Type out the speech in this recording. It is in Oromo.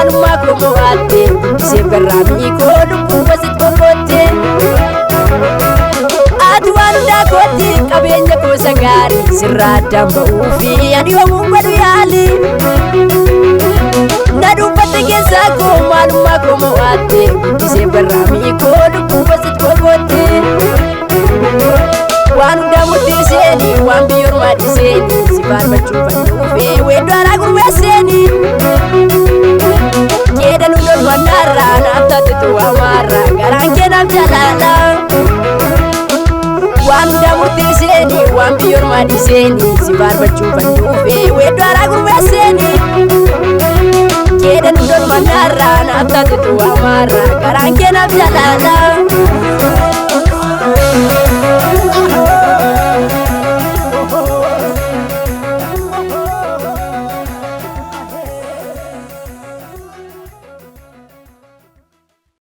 maalummaa koo mo'atte Biseef garraamii koo lubbuu wasitti boqotte Ati waan hundaa kootti qabeenya koo sagaarii sirraa addaan ba'uufi ani homuun godhu yaali Na dubbatte keessaa koo maalummaa koo mo'atte Biseef garraamii koo lubbuu wasitti boqotte Waan hundaa murteesseeni waan biyya ormaa dhiiseeni si faarfachuu fannuufi weedduu alaa gurmeesseeni Keedanu lolmannaarraa naaf taatutu waamaarraa garaan kee naaf jalaala Waan hundaa murteesseeni waan biyya ormaa dhiiseeni si faarfachuu fannuufi weedduu alaa gurmeesseeni Keedanu lolmannaarraa naaf taatutu waamaarraa garaan kee naaf jalaala